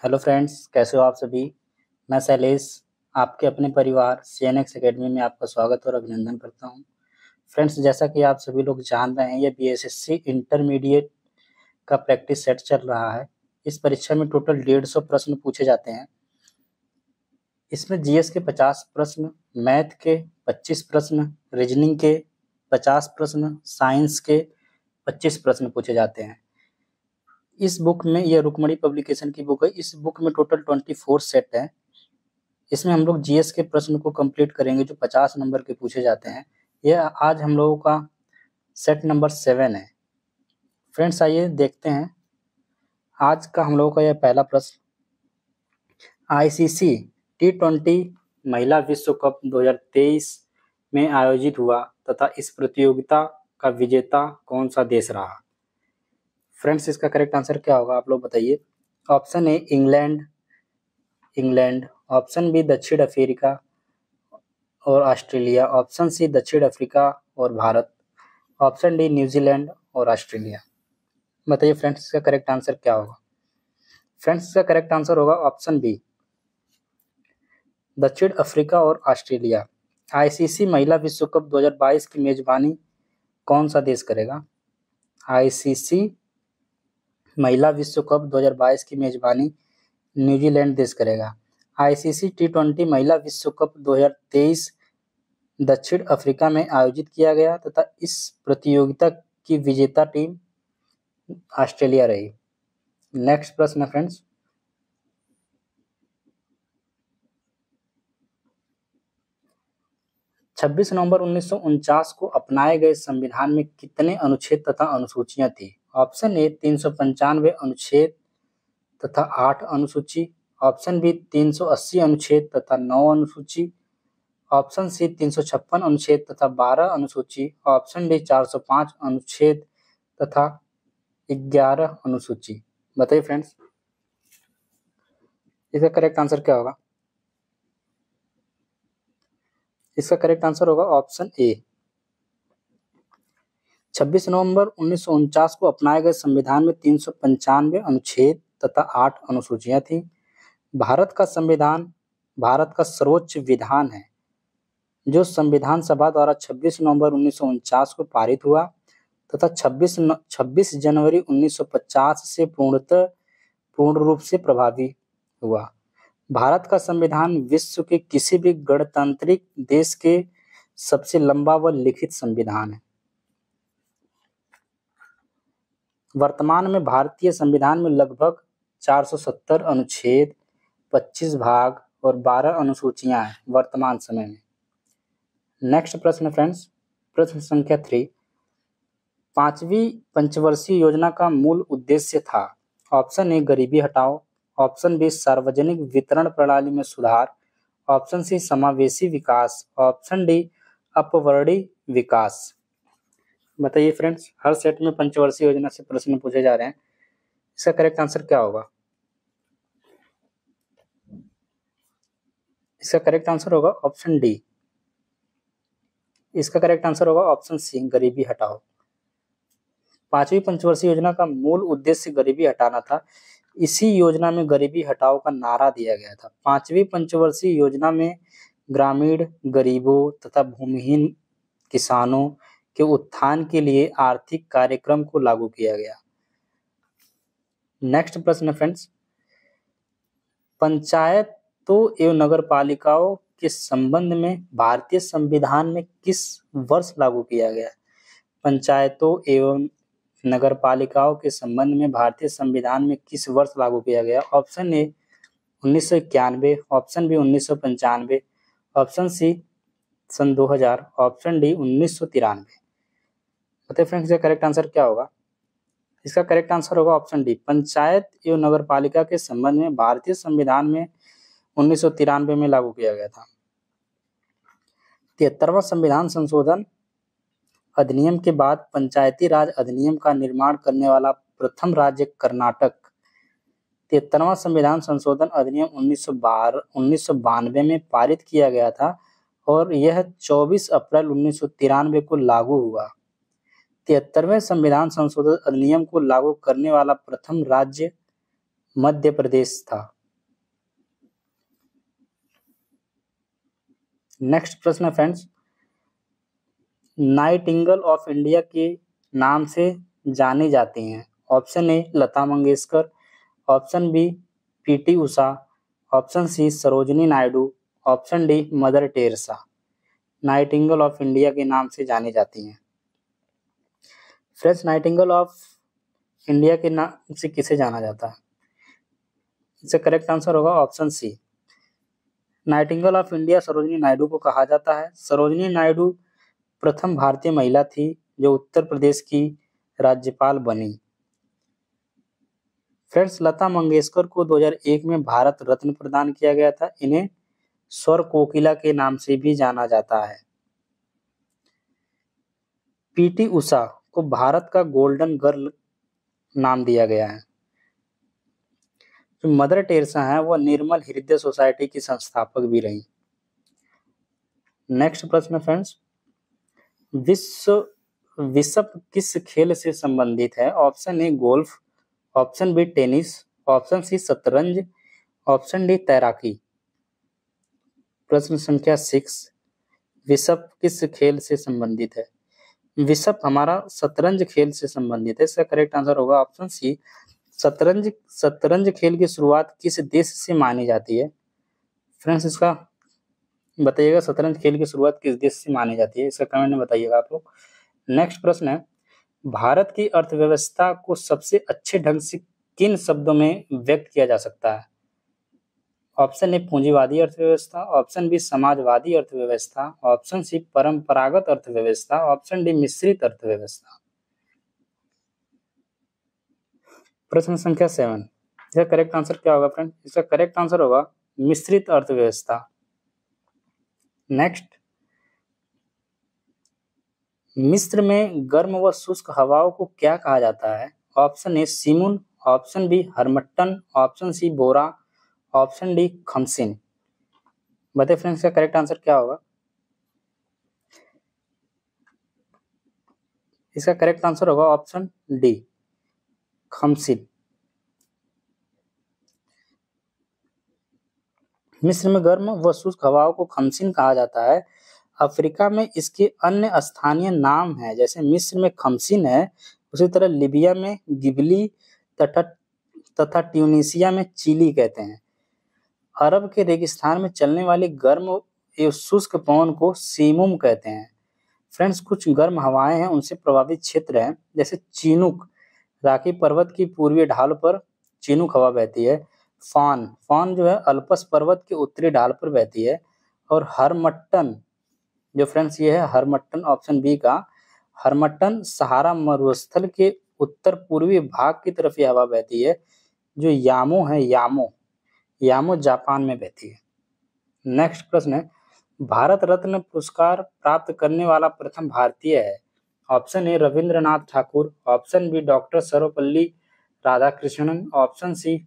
Hello friends, कैसे हो आप सभी। मैं शैलेश, आपके अपने परिवार CNX एकेडमी में आपका स्वागत और अभिनंदन करता हूं। फ्रेंड्स, जैसा कि आप सभी लोग जान रहे हैं, ये BSSC इंटरमीडिएट का प्रैक्टिस सेट चल रहा है। इस परीक्षा में टोटल 150 प्रश्न पूछे जाते हैं। इसमें GS के 50 प्रश्न, मैथ के 25 प्रश्न, रीजनिंग के 50 प्रश्न, साइंस के 25 प्रश्न पूछे जाते हैं। इस बुक में, यह रुक्मणी पब्लिकेशन की बुक है। इस बुक में टोटल 24 सेट है। इसमें हम लोग GS के प्रश्न को कंप्लीट करेंगे जो 50 नंबर के पूछे जाते हैं। यह आज हम लोगों का सेट नंबर 7 है। फ्रेंड्स, आइए देखते हैं आज का हम लोगों का यह पहला प्रश्न। ICC T20 महिला विश्व कप 2023 में आयोजित हुआ तथा इस प्रतियोगिता का विजेता कौन सा देश रहा। फ्रेंड्स, इसका करेक्ट आंसर क्या होगा, आप लोग बताइए। Option A England, option B दक्षिण अफ्रीका और ऑस्ट्रेलिया, ऑप्शन सी दक्षिण अफ्रीका और भारत, ऑप्शन डी न्यूजीलैंड और ऑस्ट्रेलिया। बताइए फ्रेंड्स, इसका करेक्ट आंसर क्या होगा। फ्रेंड्स, इसका करेक्ट आंसर होगा ऑप्शन बी, दक्षिण अफ्रीका और ऑस्ट्रेलिया। ICC महिला विश्व कप 2022 की मेजबानी कौन सा देश करेगा। ICC महिला विश्व कप 2022 की मेजबानी न्यूजीलैंड देश करेगा। ICC T20 महिला विश्व कप 2023 दक्षिण अफ्रीका में आयोजित किया गया तथा इस प्रतियोगिता की विजेता टीम ऑस्ट्रेलिया रही। नेक्स्ट प्रश्न फ्रेंड्स, छब्बीस नवंबर 1949 को अपनाए गए संविधान में कितने अनुच्छेद तथा अनुसूचियां थी। ऑप्शन ए 395 अनुच्छेद तथा 8 अनुसूची, ऑप्शन बी 380 अनुच्छेद तथा 9 अनुसूची, ऑप्शन सी 356 अनुच्छेद तथा 12 अनुसूची, ऑप्शन डी 405 अनुच्छेद तथा 11 अनुसूची। बताइए फ्रेंड्स, इसका करेक्ट आंसर क्या होगा। इसका करेक्ट आंसर होगा ऑप्शन ए। 26 नवंबर 1949 को अपनाए गए संविधान में 395 अनुच्छेद तथा 8 अनुसूचियां थी। भारत का संविधान भारत का सर्वोच्च विधान है जो संविधान सभा द्वारा 26 नवंबर 1949 को पारित हुआ तथा 26 जनवरी 1950 से पूर्ण रूप से प्रभावी हुआ। भारत का संविधान विश्व के किसी भी गणतांत्रिक देश के सबसे लंबा व लिखित संविधान है। वर्तमान में भारतीय संविधान में लगभग 470 अनुच्छेद, 25 भाग और 12 अनुसूचियां हैं वर्तमान समय में। नेक्स्ट प्रश्न फ्रेंड्स, प्रश्न संख्या 3। 5वीं पंचवर्षीय योजना का मूल उद्देश्य था। ऑप्शन ए गरीबी हटाओ, ऑप्शन बी सार्वजनिक वितरण प्रणाली में सुधार, ऑप्शन सी समावेशी विकास, ऑप्शन डी अपवर्णी विकास। बताइए फ्रेंड्स, हर सेट में पंचवर्षीय योजना से प्रश्न पूछे जा रहे हैं। इसका करेक्ट आंसर क्या होगा। इसका करेक्ट आंसर होगा ऑप्शन डी। इसका करेक्ट आंसर होगा ऑप्शन सी, गरीबी हटाओ। 5वीं पंचवर्षीय योजना का मूल उद्देश्य गरीबी हटाना था। इसी योजना में गरीबी हटाओ का नारा दिया गया था। 5वीं पंचवर्षीय योजना में ग्रामीण गरीबों तथा भूमिहीन किसानों के उत्थान के लिए आर्थिक कार्यक्रम को लागू किया गया। नेक्स्ट प्रश्न फ्रेंड्स, पंचायतों एवं नगर पालिकाओं के संबंध में भारतीय संविधान में किस वर्ष लागू किया गया। पंचायतों एवं नगर पालिकाओं के संबंध में भारतीय संविधान में किस वर्ष लागू किया गया। Option A 1991, option B 1995, option C सन 2000, ऑप्शन डी 1993। बताइए फ्रेंड्स, इसका करेक्ट आंसर क्या होगा। इसका करेक्ट आंसर होगा ऑप्शन डी, पंचायत एवं नगर पालिका के संबंध में भारतीय संविधान में 1993 में लागू किया गया था। 73वां संविधान संशोधन अधिनियम के बाद पंचायती राज अधिनियम का निर्माण करने वाला प्रथम राज्य कर्नाटक। 73वां संविधान संशोधन अधिनियम 1992 में पारित किया गया था और यह 24 अप्रैल 1993 को लागू हुआ। 73वें संविधान संशोधन अधिनियम को लागू करने वाला प्रथम राज्य मध्य प्रदेश था। नेक्स्ट प्रश्न है फ्रेंड्स, नाइटिंगेल ऑफ इंडिया के नाम से जानी जाती हैं। Option A Lata Mangeshkar, option B PT Usha, option C Sarojini Naidu, option D mother Teresa. Nightingale of India के नाम से जानी जाती हैं। फ्रेंड्स, नाइटिंगेल ऑफ इंडिया के नाम से किसे जाना जाता है? इसका करेक्ट आंसर होगा option C. Nightingale of India Sarojini Naidu को कहा जाता है। सरोजिनी नायडू प्रथम भारतीय महिला थी जो उत्तर प्रदेश की राज्यपाल बनी। फ्रेंड्स, लता मंगेशकर को 2001 में भारत रत्न प्रदान किया गया था। इन्हें स्वर कोकिला के नाम से भी जाना जाता है। पीटी उषा को भारत का गोल्डन गर्ल नाम दिया गया है। जो मदर टेरेसा है वह निर्मल हृदय सोसाइटी की संस्थापक भी रही। नेक्स्ट प्रश्न फ्रेंड्स, विश्व किस खेल से संबंधित है? Option A golf, option B tennis, option C शतरंज, ऑप्शन डी तैराकी। प्रश्न संख्या 6, विश्व किस खेल से संबंधित है? विश्व हमारा शतरंज खेल से संबंधित है। इसका करेक्ट आंसर होगा ऑप्शन सी। शतरंज खेल की शुरुआत किस देश से मानी जाती है? फ्रेंड्स, इसका बताइएगा, शतरंज खेल की शुरुआत किस देश से मानी जाती है? इसका कमेंट में बताइएगा आप लोग। नेक्स्ट प्रश्न है, भारत की अर्थव्यवस्था को सबसे अच्छे ढंग से किन शब्दों में व्यक्त किया जा सकता है? ऑप्शन ए पूंजीवादी अर्थव्यवस्था, ऑप्शन बी समाजवादी अर्थव्यवस्था, ऑप्शन सी परंपरागत अर्थव्यवस्था, ऑप्शन डी मिश्रित अर्थव्यवस्था। प्रश्न संख्या 7, इसका करेक्ट आंसर क्या होगा फ्रेंड? इसका करेक्ट आंसर होगा मिश्रित अर्थव्यवस्था। नेक्स्ट, मिस्र में गर्म व शुष्क हवाओं को क्या कहा जाता है? Option A simoom, option B harmattan, option C bora, option D khamsin. बताइए फ्रेंड्स, का करेक्ट आंसर क्या होगा? इसका करेक्ट आंसर होगा ऑप्शन डी खमसिन। मिस्र में गर्म व शुष्क हवाओं को खमसिन कहा जाता है। अफ्रीका में इसके अन्य स्थानीय नाम हैं, जैसे मिस्र में खमसिन है, उसी तरह लीबिया में गिबली तथा ट्यूनीसिया में चिली कहते हैं। अरब के रेगिस्तान में चलने वाली गर्म एवं शुष्क पवन को सीमुम कहते हैं। फ्रेंड्स, कुछ गर्म हवाएं हैं उनसे प्रभावित क्षेत्र हैं, जैसे चीनुक, राकी पर्वत की पूर्वी ढाल पर चीनुक हवा बहती है। फान जो है अल्पस पर्वत के उत्तरी ढाल पर बहती है। और हरमट्टन, जो फ्रेंड्स ये है हरमट्टन, ऑप्शन बी का हरमट्टन, सहारा मरुस्थल के उत्तर पूर्वी भाग की तरफ यह हवा बहती है। जो यामो है, यामो जापान में बहती है। नेक्स्ट प्रश्न है, भारत रत्न पुरस्कार प्राप्त करने वाला प्रथम भारतीय है? Option A Rabindranath Thakur, option B doctor Sarvepalli Radhakrishnan, option C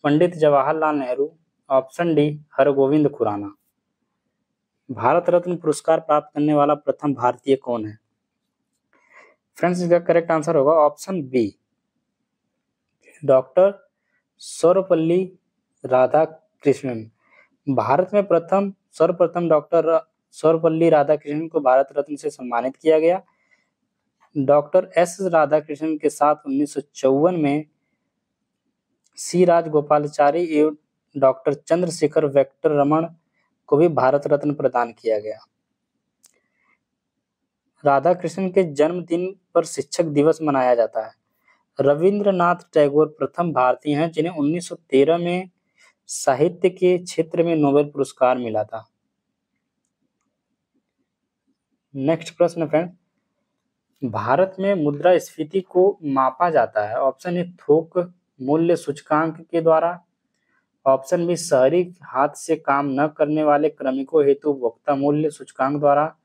Pandit Jawaharlal Nehru, option D Hargobind Khorana. Bharat Ratna पुरस्कार प्राप्त करने वाला प्रथम भारतीय कौन है? फ्रेंड्स, इसका करेक्ट आंसर होगा option B doctor Sarvepalli Radhakrishnan. Bharat में सर्वप्रथम डॉक्टर सर्वपल्ली राधाकृष्णन को भारत रत्न से सम्मानित किया गया। डॉक्टर एस राधाकृष्णन के साथ 1954 में सी राजगोपालाचारी एवं डॉक्टर चंद्रशेखर वेंकट रमन को भी भारत रत्न प्रदान किया गया। राधाकृष्णन के जन्मदिन पर शिक्षक दिवस मनाया जाता है। रविंद्रनाथ टैगोर प्रथम भारतीय हैं जिन्हें 1913 में साहित्य के क्षेत्र में नोबेल पुरस्कार मिला था। नेक्स्ट प्रश्न फ्रेंड, भारत में मुद्रास्फीति को मापा जाता है। ऑप्शन ए थोक मूल्य सूचकांक के द्वारा, ऑप्शन बी शहरी हाथ से काम न करने वाले श्रमिकों हेतु उपभोक्ता मूल्य सूचकांक द्वारा,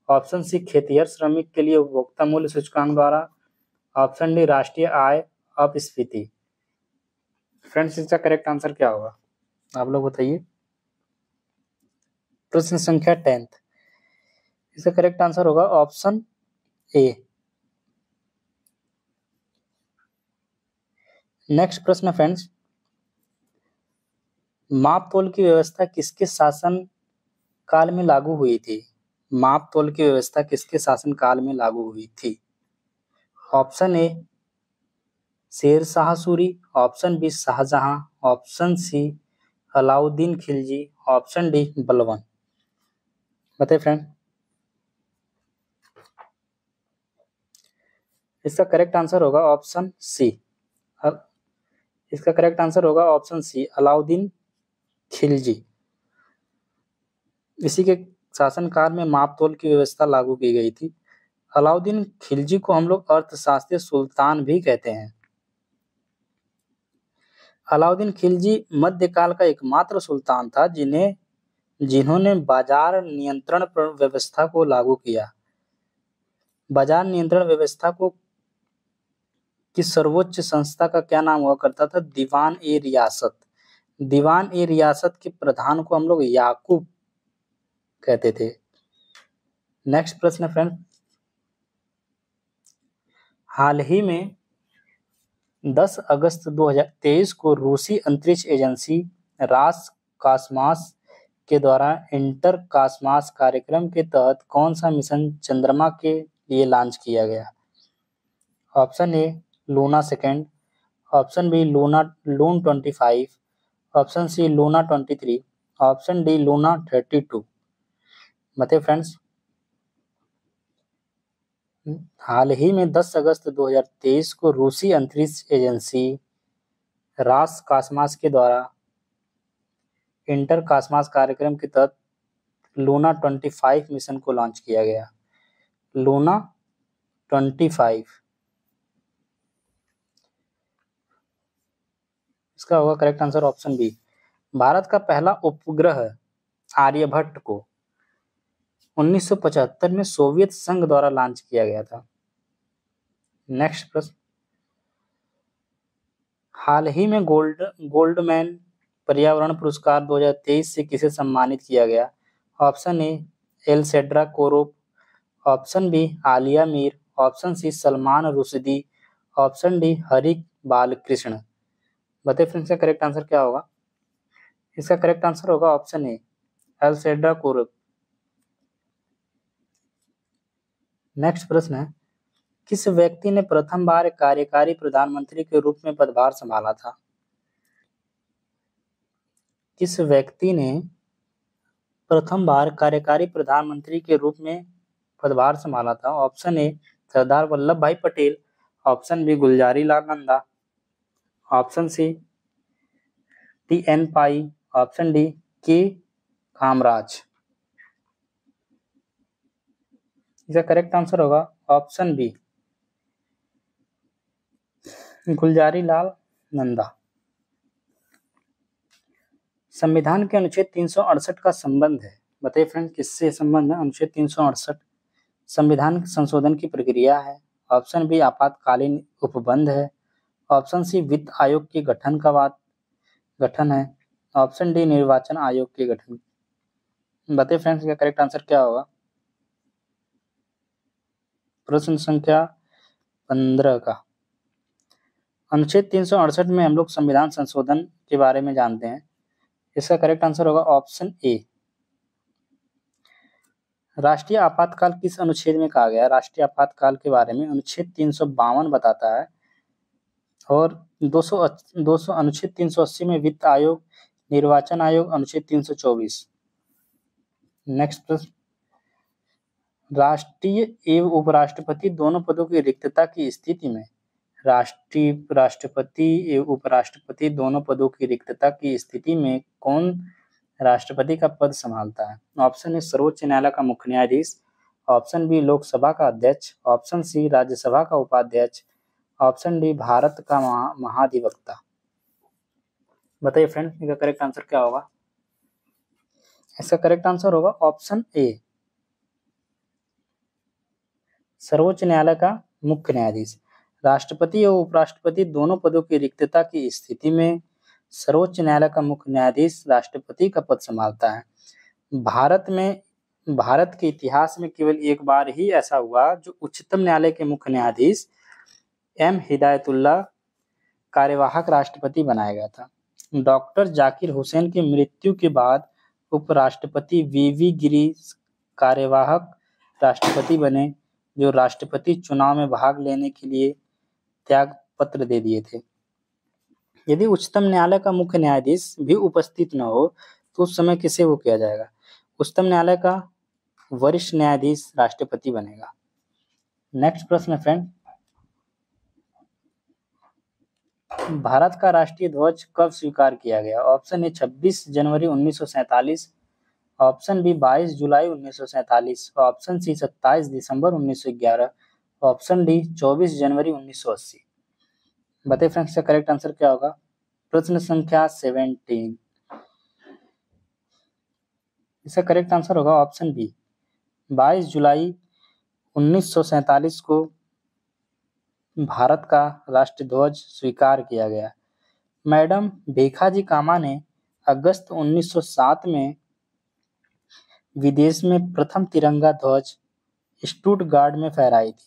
ऑप्शन सी खेतिहर श्रमिक के लिए उपभोक्ता मूल्य सूचकांक द्वारा, ऑप्शन डी राष्ट्रीय आय अपस्फीति। फ्रेंड्स, इसका करेक्ट आंसर क्या होगा आप लोग बताइए। प्रश्न संख्या 10, इसका करेक्ट आंसर होगा ऑप्शन ए। नेक्स्ट प्रश्न फ्रेंड्स, माप तोल की व्यवस्था किसके शासन काल में लागू हुई थी? माप तोल की व्यवस्था किसके शासन काल में लागू हुई थी? Option A Sher Shah Suri, option B Shahjahan, option C Alauddin Khilji, option D Balban. बताइए फ्रेंड। इसका करेक्ट आंसर होगा ऑप्शन सी। इसका करेक्ट आंसर होगा ऑप्शन सी अलाउद्दीन खिलजी। इसी के शासनकाल में माप तोल की व्यवस्था लागू की गई थी। अलाउद्दीन खिलजी को हम लोग अर्थशास्त्रीय सुल्तान भी कहते हैं। अलाउद्दीन खिलजी मध्यकाल का एकमात्र सुल्तान था जिन्होंने बाजार नियंत्रण व्यवस्था को लागू किया। बाजार नियंत्रण व्यवस्था को की सर्वोच्च संस्था का क्या नाम हुआ करता था? दीवान ए रियासत। दीवान ए रियासत के प्रधान को हम लोग याकूब कहते थे। नेक्स्ट प्रश्न फ्रेंड, हाल ही में 10 अगस्त 2023 को रूसी अंतरिक्ष एजेंसी रासकास्मास के द्वारा इंटर कास्मास कार्यक्रम के तहत कौन सा मिशन चंद्रमा के लिए लॉन्च किया गया? Option A Luna second, option B Luna 25, option C Luna 23, option D Luna 32। बताइए फ्रेंड्स। हाल ही में 10 अगस्त 2023 को रूसी अंतरिक्ष एजेंसी रासकास्मास के द्वारा इंटर कास्मास कार्यक्रम के तहत लूना 25 मिशन को लॉन्च किया गया। लूना 25। इसका होगा correct answer option B. Bharat का पहला उपग्रह आर्यभट्ट को 1975 में सोवियत संघ द्वारा लॉन्च किया गया था। नेक्स्ट प्रश्न, हाल ही में गोल्डमैन पर्यावरण पुरस्कार 2023 से किसे सम्मानित किया गया? ऑप्शन ए एलसेड्रा कोरोप, option B Aliya Mir, option C Salman Rushdie, option D Hari Balakrishna. बताइए फ्रेंड्स, इसका करेक्ट आंसर क्या होगा? इसका करेक्ट आंसर होगा ऑप्शन ए एलसेड्रा कोरोप। नेक्स्ट प्रश्न है, किस व्यक्ति ने प्रथम बार कार्यकारी प्रधानमंत्री के रूप में पदभार संभाला था? किस व्यक्ति ने प्रथम बार कार्यकारी प्रधानमंत्री के रूप में पदभार संभाला था? ऑप्शन ए सरदार वल्लभ भाई Patel, option B Gulzari Lal Nanda, option C TN. पाई, ऑप्शन डी के कामराज। इसका करेक्ट आंसर होगा ऑप्शन बी गुलजारी लाल नंदा। संविधान के अनुच्छेद 368 का संबंध है। बताइए फ्रेंड, किससे संबंध है? अनुच्छेद 368 संविधान संशोधन की प्रक्रिया है। ऑप्शन बी आपातकालीन उपबंध है, ऑप्शन सी वित्त आयोग के गठन है, ऑप्शन डी निर्वाचन आयोग के गठन। बताइए फ्रेंड्स, इसका करेक्ट आंसर क्या होगा? प्रश्न संख्या 15 का अनुच्छेद 368 में हम लोग संविधान संशोधन के बारे में जानते हैं। इसका करेक्ट आंसर होगा ऑप्शन ए। राष्ट्रीय आपातकाल किस अनुच्छेद में कहा गया है? राष्ट्रीय आपातकाल के बारे में अनुच्छेद 352 बताता है, और 200 अनुच्छेद 380 में वित्त आयोग, निर्वाचन आयोग अनुच्छेद 324। नेक्स्ट प्रश्न, राष्ट्रीय एवं उपराष्ट्रपति दोनों पदों की रिक्तता की स्थिति में राष्ट्रपति एवं उपराष्ट्रपति दोनों पदों की रिक्तता की स्थिति में कौन राष्ट्रपति का पद संभालता है? ऑप्शन ए सर्वोच्च न्यायालय का मुख्य न्यायाधीश, ऑप्शन बी लोकसभा का अध्यक्ष, ऑप्शन सी राज्यसभा का उपाध्यक्ष, ऑप्शन डी भारत का महाधिवक्ता। बताइए फ्रेंड, इसका करेक्ट आंसर क्या होगा? इसका करेक्ट आंसर होगा ऑप्शन ए सर्वोच्च न्यायालय का मुख्य न्यायाधीश। राष्ट्रपति और उपराष्ट्रपति दोनों पदों की रिक्तता की स्थिति में सर्वोच्च न्यायालय का मुख्य न्यायाधीश राष्ट्रपति का पद संभालता है। भारत के इतिहास में केवल एक बार ही ऐसा हुआ जो उच्चतम न्यायालय के मुख्य न्यायाधीश एम हिदायतुल्लाह कार्यवाहक राष्ट्रपति बनाया गया था? डॉक्टर जाकिर हुसैन की मृत्यु के बाद उपराष्ट्रपति वीवी गिरी कार्यवाहक राष्ट्रपति बने, जो राष्ट्रपति चुनाव में भाग लेने के लिए त्याग पत्र दे दिए थे। यदि उच्चतम न्यायालय का मुख्य न्यायाधीश भी उपस्थित न हो तो उस समय किसे वो किया जाएगा? उच्चतम न्यायालय का वरिष्ठ न्यायाधीश राष्ट्रपति बनेगा। नेक्स्ट प्रश्न फ्रेंड, भारत का राष्ट्रीय ध्वज कब स्वीकार किया गया? ऑप्शन ए 26 जनवरी 1947, ऑप्शन बी 22 जुलाई 1947, ऑप्शन सी 27 दिसंबर 1911, ऑप्शन डी 24 जनवरी 1980। बताइए फ्रेंड्स, इसका करेक्ट आंसर क्या होगा? प्रश्न संख्या 17, इसका करेक्ट आंसर होगा ऑप्शन बी 22 जुलाई 1947 को भारत का राष्ट्रीय ध्वज स्वीकार किया गया। मैडम भीखाजी कामा ने अगस्त 1907 में विदेश में प्रथम तिरंगा ध्वज स्टुटगार्ट में फहराई थी।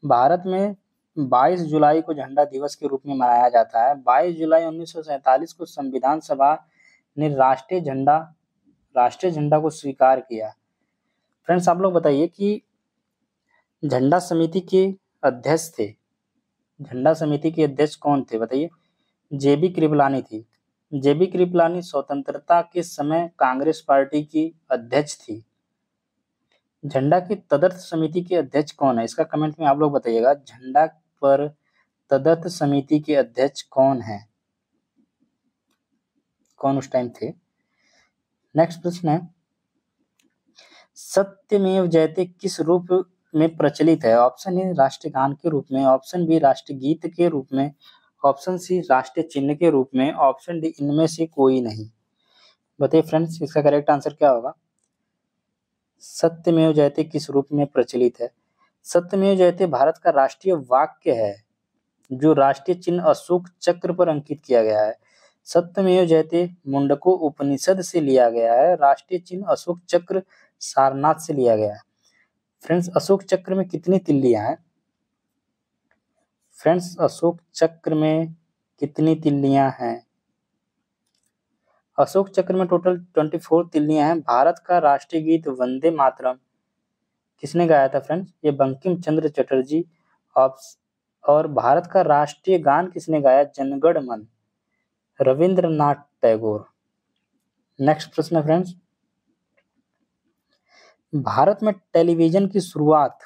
भारत में 22 जुलाई को झंडा दिवस के रूप में मनाया जाता है। 22 जुलाई 1947 को संविधान सभा ने राष्ट्रीय झंडा को स्वीकार किया। फ्रेंड्स, आप लोग बताइए कि झंडा समिति के अध्यक्ष थे, झंडा समिति के अध्यक्ष कौन थे? बताइए। जेबी कृपलानी थी। जेबी कृपलानी स्वतंत्रता के समय कांग्रेस पार्टी की अध्यक्ष थी। झंडा की तदर्थ समिति के अध्यक्ष कौन है? इसका कमेंट में आप लोग बताइएगा। झंडा पर तदर्थ समिति के अध्यक्ष कौन है, कौन उस टाइम थे? नेक्स्ट प्रश्न है, सत्यमेव जयते किस रूप में प्रचलित है? ऑप्शन ए राष्ट्रगान के रूप में, ऑप्शन बी राष्ट्रगीत के रूप में, ऑप्शन सी राष्ट्रीय चिन्ह के रूप में, ऑप्शन डी इनमें से कोई नहीं। बताइए फ्रेंड्स, इसका करेक्ट आंसर क्या होगा? सत्यमेव जयते किस रूप में प्रचलित है? सत्यमेव जयते भारत का राष्ट्रीय वाक्य है, जो राष्ट्रीय चिन्ह अशोक चक्र पर अंकित किया गया है। सत्यमेव जयते मुंडको उपनिषद से लिया गया है। राष्ट्रीय चिन्ह अशोक चक्र सारनाथ से लिया गया है। फ्रेंड्स, अशोक चक्र में कितनी तिल्लियां हैं? फ्रेंड्स, अशोक चक्र में कितनी तिल्लियां हैं? अशोक चक्र में टोटल 24 तिल्लियां हैं। भारत का राष्ट्रीय गीत वंदे मातरम किसने गाया था फ्रेंड्स? ये बंकिम चंद्र चटर्जी। और भारत का राष्ट्रीय गान किसने गाया? जनगण मन, रविंद्रनाथ टैगोर। नेक्स्ट प्रश्न फ्रेंड्स, भारत में टेलीविजन की शुरुआत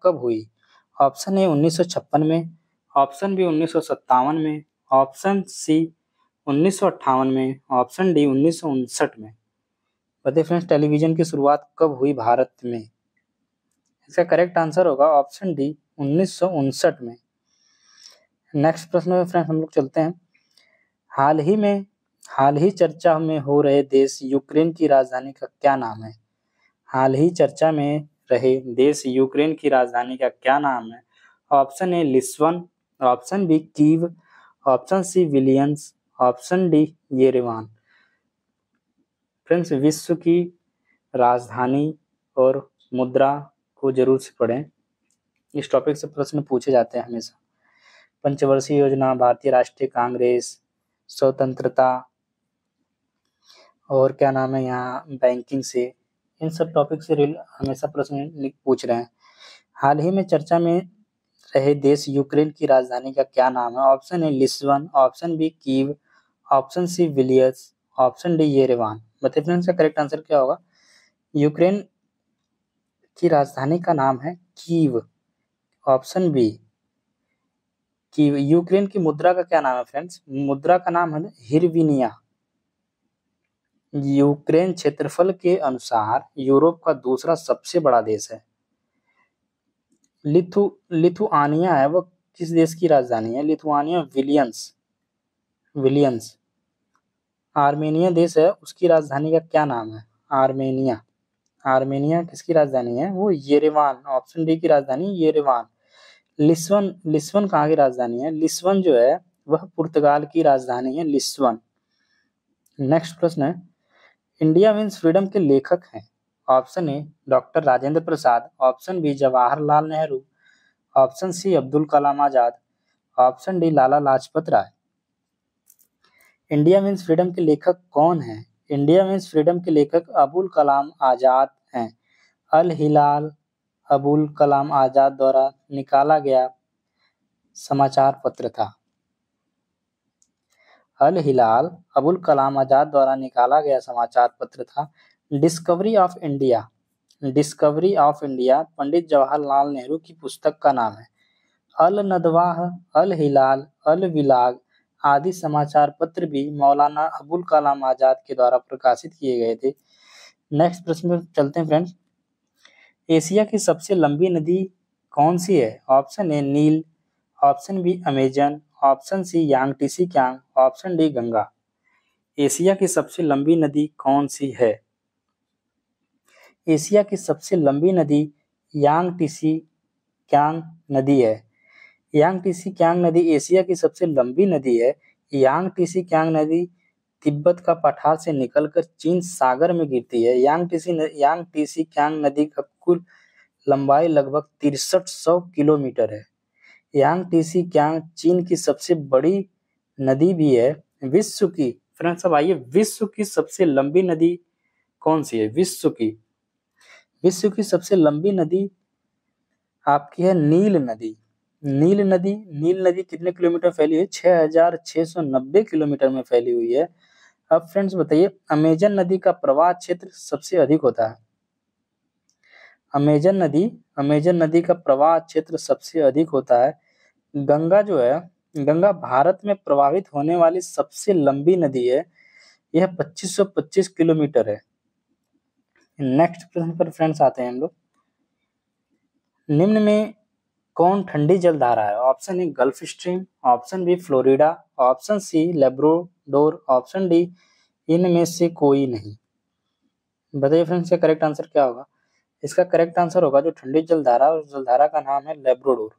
कब हुई? ऑप्शन ए 1956 में, ऑप्शन बी 1957 में, ऑप्शन सी 1958 में, ऑप्शन डी 1959 में। बताइए फ्रेंड्स, टेलीविजन की शुरुआत कब हुई भारत में? इसका करेक्ट आंसर होगा ऑप्शन डी 1959 में। नेक्स्ट प्रश्न में फ्रेंड्स हम लोग चलते हैं। हाल ही चर्चा में हो रहे देश यूक्रेन की राजधानी का क्या नाम है? हाल ही चर्चा में रहे देश यूक्रेन की राजधानी का क्या नाम है? Option A Lisbon, option B Kyiv, option C Vilnius, option D Yerevan. Friends, विश्व की राजधानी और मुद्रा को जरूर से पढ़ें, इस टॉपिक से प्रश्न पूछे जाते हैं हमेशा। पंचवर्षीय योजना, भारतीय राष्ट्रीय कांग्रेस, स्वतंत्रता, और क्या नाम है यहाँ बैंकिंग से, इन सब टॉपिक से हमेशा प्रश्न पूछ रहे हैं। हाल ही में चर्चा में रहे देश यूक्रेन की राजधानी का क्या नाम है? Option A Lisbon, option B Kyiv, option C Vilnius, option D Yerevan. बताइए फ्रेंड्स, का करेक्ट आंसर क्या होगा? यूक्रेन की राजधानी का नाम है Kyiv, option B Kyiv. Ukraine की मुद्रा का क्या नाम है फ्रेंड्स? मुद्रा का नाम है हिरविनिया। यूक्रेन क्षेत्रफल के अनुसार यूरोप का दूसरा सबसे बड़ा देश है। लिथुआनिया है, वो किस देश की राजधानी है? Lithuania Williams. आर्मेनिया देश है, उसकी राजधानी का क्या नाम है? आर्मेनिया किसकी राजधानी है? वो येरेवान, ऑप्शन डी की राजधानी येरेवान। लिस्बन कहाँ की राजधानी है? लिस्बन जो है वह पुर्तगाल की राजधानी है, लिस्बन। नेक्स्ट प्रश्न है, इंडिया मीन्स फ्रीडम के लेखक हैं? Option A doctor Rajendra Prasad, option B Jawaharlal Nehru, option C Abdul Kalam Azad, option D Lala Lajpat Rai. India means freedom के लेखक कौन हैं? इंडिया मीन्स फ्रीडम के लेखक अबुल कलाम आजाद हैं। अल हिलाल अबुल कलाम आजाद द्वारा निकाला गया समाचार पत्र था। अल हिलाल अबुल कलाम आजाद द्वारा निकाला गया समाचार पत्र था। Discovery of India, discovery of India Pandit Jawaharlal Nehru की पुस्तक का नाम है। अल नदवाह, अल हिलाल, अल विलाग आदि समाचार पत्र भी मौलाना अबुल कलाम आजाद के द्वारा प्रकाशित किए गए थे। नेक्स्ट प्रश्न पर चलते हैं फ्रेंड्स। एशिया की सबसे लंबी नदी कौन सी है? Option A Nile, option B Amazon, option C Yangtze Kiang, option D Ganga. Asia की सबसे लंबी नदी कौन सी है? एशिया की सबसे लंबी नदी यांगटीसी क्यांग नदी है। यांगटीसी क्यांग नदी एशिया की सबसे लंबी नदी है। यांगटीसी क्यांग नदी तिब्बत का पठार से निकलकर चीन सागर में गिरती है। यांगटीसी क्यांग नदी का कुल लंबाई लगभग 6300 किलोमीटर है। यांगटीसी क्यांग चीन की सबसे बड़ी नदी भी है। विश्व की फ्रेंड्स, अब आइए, विश्व की सबसे लंबी नदी कौन सी है? विश्व की सबसे लंबी नदी आपकी है नील नदी। नील नदी कितने किलोमीटर फैली है? 6690 किलोमीटर में फैली हुई है। अब फ्रेंड्स बताइए, अमेजन नदी का प्रवाह क्षेत्र सबसे अधिक होता है। अमेजन नदी का प्रवाह क्षेत्र सबसे अधिक होता है। गंगा जो है, गंगा भारत में प्रवाहित होने वाली सबसे लंबी नदी है। यह 2525 किलोमीटर है। नेक्स्ट प्रश्न पर फ्रेंड्स आते हैं हम लोग। निम्न में कौन ठंडी जलधारा है? Option A gulf stream, option B Florida, option C Labrador, option D इनमें से कोई नहीं। बताइए फ्रेंड्स, इसका करेक्ट आंसर क्या होगा? इसका करेक्ट आंसर होगा जो ठंडी जलधारा, उस जलधारा का नाम है लेब्राडोर।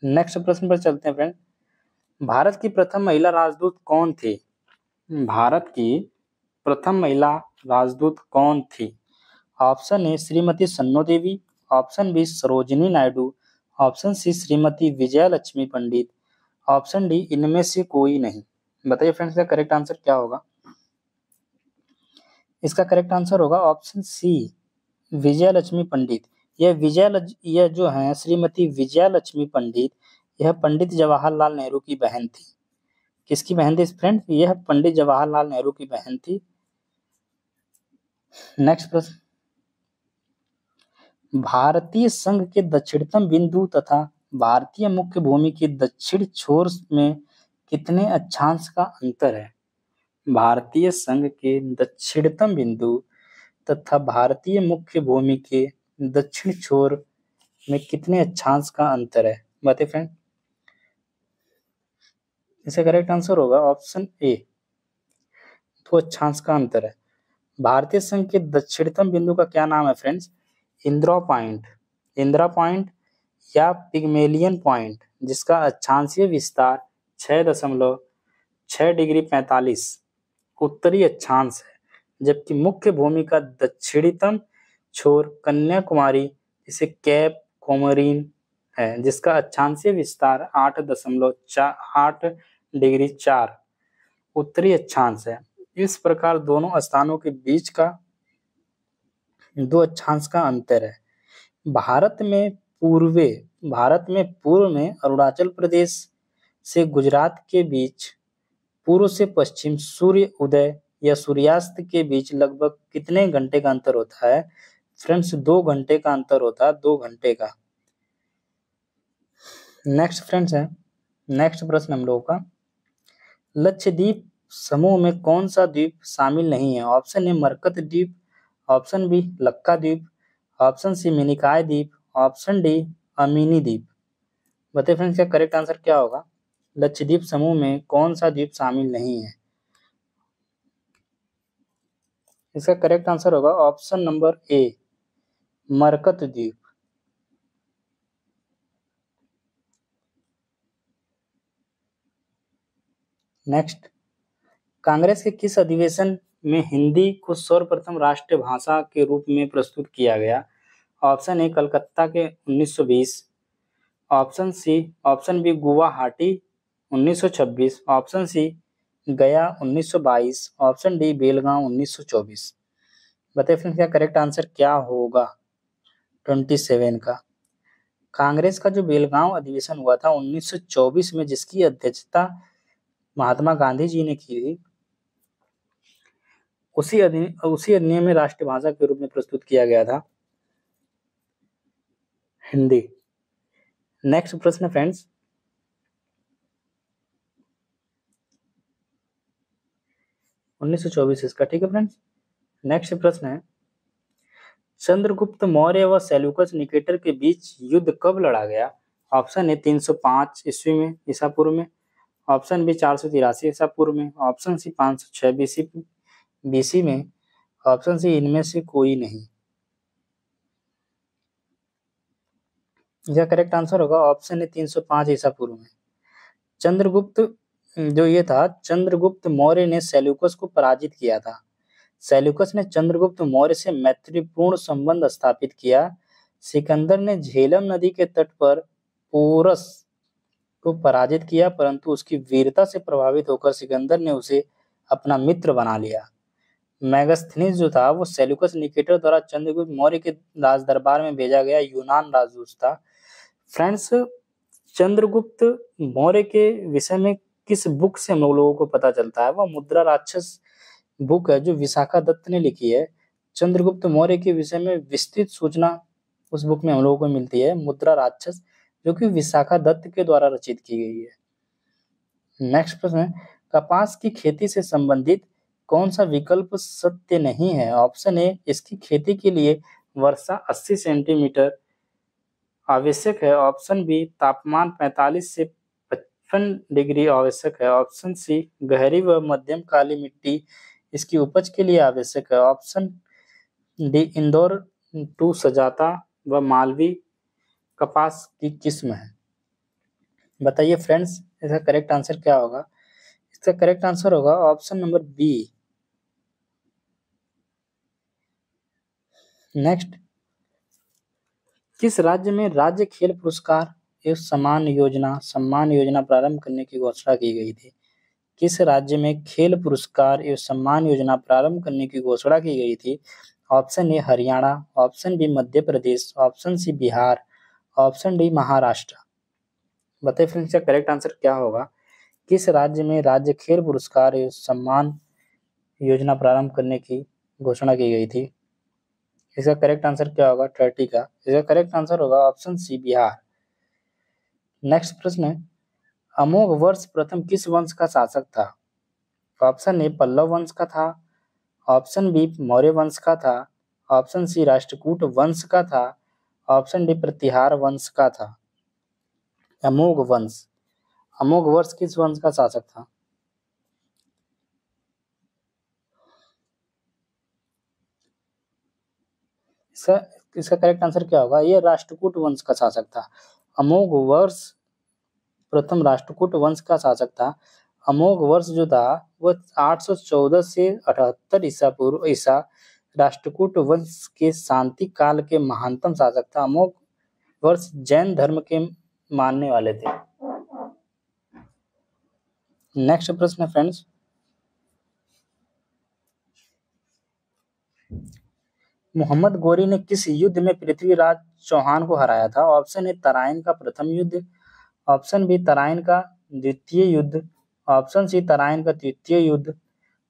नेक्स्ट प्रश्न पर चलते हैं फ्रेंड। भारत की प्रथम महिला राजदूत कौन थी? भारत की प्रथम महिला राजदूत कौन थी? Option A Shrimati Sanno Devi, option B Sarojini Naidu, option C Shrimati Vijaya Lakshmi Pandit, option D इनमें से कोई नहीं। बताइए फ्रेंड्स, इसका करेक्ट आंसर क्या होगा? इसका करेक्ट आंसर होगा ऑप्शन सी विजया लक्ष्मी पंडित। यह जो है श्रीमती विजया लक्ष्मी पंडित, यह पंडित जवाहरलाल नेहरू की बहन थी। किसकी बहन थी फ्रेंड? यह पंडित जवाहरलाल नेहरू की बहन थी। नेक्स्ट प्रश्न। भारतीय संघ के दक्षिणतम बिंदु तथा भारतीय मुख्य भूमि के दक्षिण छोर में कितने अक्षांश का अंतर है? भारतीय संघ के दक्षिणतम बिंदु तथा भारतीय मुख्य भूमि के दक्षिण छोर में कितने अक्षांश का अंतर है? बताइए फ्रेंड। इसका करेक्ट आंसर होगा ऑप्शन ए, 2 अक्षांश का अंतर है। भारतीय संघ के दक्षिणतम बिंदु का क्या नाम है फ्रेंड्स? इंदिरा पॉइंट या पिग्मेलियन पॉइंट, जिसका अक्षांशीय विस्तार 6.6 डिग्री 45 उत्तरी अक्षांश है, जबकि मुख्य भूमि का दक्षिणतम छोर कन्याकुमारी, जिसे कैप कोमोरिन है, जिसका अक्षांशीय विस्तार 8.8 डिग्री 4 उत्तरी अक्षांश है। इस प्रकार दोनों स्थानों के बीच का 2 अक्षांश का अंतर है। भारत में पूर्व में अरुणाचल प्रदेश से गुजरात के बीच पूर्व से पश्चिम सूर्य उदय या सूर्यास्त के बीच लगभग कितने घंटे का अंतर होता है? फ्रेंड्स, 2 घंटे का अंतर होता है, 2 घंटे का। नेक्स्ट फ्रेंड्स है, नेक्स्ट प्रश्न हम लोगों का, लक्षद्वीप समूह में कौन सा द्वीप शामिल नहीं है? ऑप्शन ए मरकत द्वीप, ऑप्शन बी लक्का द्वीप, ऑप्शन सी मिनिकॉय द्वीप, ऑप्शन डी अमीनी द्वीप। बताइए फ्रेंड्स, क्या करेक्ट आंसर क्या होगा? लक्षद्वीप समूह में कौन सा द्वीप शामिल नहीं है? इसका करेक्ट आंसर होगा ऑप्शन नंबर ए, मरकत द्वीप। नेक्स्ट, कांग्रेस के किस अधिवेशन में हिंदी को सर्वप्रथम राष्ट्रीय भाषा के रूप में प्रस्तुत किया गया? ऑप्शन ए कलकत्ता के 1920, option C, option B Guwahati 1926, option C Gaya 1922, option D Belgaum 1924। बताइए फ्रेंड्स क्या करेक्ट आंसर क्या होगा 27 का। कांग्रेस का जो बेलगांव अधिवेशन हुआ था 1924 में, जिसकी अध्यक्षता महात्मा गांधी जी ने की थी, उसी अधिनियम में राष्ट्रभाषा के रूप में प्रस्तुत किया गया था हिंदी। नेक्स्ट प्रश्न फ्रेंड्स, (1924) इसका, ठीक है फ्रेंड्स। नेक्स्ट प्रश्न है, चंद्रगुप्त मौर्य व सेल्यूकस निकेटर के बीच युद्ध कब लड़ा गया? ऑप्शन ए 305 ईस्वी में, ईसा पूर्व में, ऑप्शन बी 483 ईसा पूर्व में, ऑप्शन सी 506 बीसी में, ऑप्शन सी इनमें से कोई नहीं। इसका करेक्ट आंसर होगा ऑप्शन ए 305 ईसा पूर्व में। चंद्रगुप्त जो ये था, चंद्रगुप्त मौर्य ने सेल्यूकस को पराजित किया था। सेल्यूकस ने चंद्रगुप्त मौर्य से मैत्रीपूर्ण संबंध स्थापित किया। सिकंदर ने झेलम नदी के तट पर पोरस को पराजित किया, परंतु उसकी वीरता से प्रभावित होकर सिकंदर ने उसे अपना मित्र बना लिया। मेगास्थनीज जो था वो सेल्यूकस निकेटर द्वारा चंद्रगुप्त मौर्य के राज दरबार में भेजा गया यूनान राजदूत था। फ्रेंड्स, चंद्रगुप्त मौर्य के विषय में किस बुक से हम लोगों को पता चलता है? वह मुद्रा राक्षस बुक है जो विशाखा दत्त ने लिखी है। चंद्रगुप्त मौर्य के विषय में विस्तृत सूचना उस बुक में हम लोगों को मिलती है, मुद्रा राक्षस, जो कि विशाखा दत्त के द्वारा रचित की गई है। नेक्स्ट प्रश्न है, कपास की खेती से संबंधित कौन सा विकल्प सत्य नहीं है? ऑप्शन ए, इसकी खेती के लिए वर्षा 80 सेंटीमीटर आवश्यक है, ऑप्शन बी, तापमान 45 से 55 डिग्री आवश्यक है, ऑप्शन सी, गहरी व मध्यम काली मिट्टी इसकी उपज के लिए आवश्यक है, ऑप्शन डी, इंदौर टू सजाता व मालवी कपास की किस्म है। बताइए फ्रेंड्स इसका करेक्ट आंसर क्या होगा? इसका करेक्ट आंसर होगा ऑप्शन नंबर बी। नेक्स्ट, किस राज्य में राज्य खेल पुरस्कार एवं सम्मान योजना प्रारंभ करने की घोषणा की गई थी? किस राज्य में खेल पुरस्कार एवं सम्मान योजना प्रारंभ करने की घोषणा की गई थी? Option A Haryana, option B Madhya Pradesh, option C Bihar, option D Maharashtra. बताइए फ्रेंड्स इसका करेक्ट आंसर क्या होगा? किस राज्य में राज्य खेल पुरस्कार एवं सम्मान योजना प्रारंभ करने की घोषणा की गई थी? इसका करेक्ट आंसर क्या होगा 30 का? इसका करेक्ट आंसर होगा ऑप्शन सी बिहार। नेक्स्ट प्रश्न है, अमोघ वर्ष प्रथम किस वंश का शासक था? ऑप्शन ए पल्लव वंश का था, ऑप्शन बी मौर्य वंश का था, ऑप्शन सी राष्ट्रकूट वंश का था, ऑप्शन डी प्रतिहार वंश का था। अमोघ वर्ष किस वंश का शासक था? इसका करेक्ट आंसर क्या होगा? ये राष्ट्रकूट वंश का शासक था। अमोघ वर्ष प्रथम राष्ट्रकूट वंश का शासक था। अमोघ वर्ष जो था वह 814 से 78 ईसा राष्ट्रकूट वंश के शांति काल के महानतम शासक था। अमोघ वर्ष जैन धर्म के मानने वाले थे। नेक्स्ट प्रश्न फ्रेंड्स, मोहम्मद गोरी ने किस युद्ध में पृथ्वीराज चौहान को हराया था? ऑप्शन ए तराइन का प्रथम युद्ध, ऑप्शन बी तराइन का द्वितीय युद्ध, ऑप्शन सी तराइन का तृतीय युद्ध,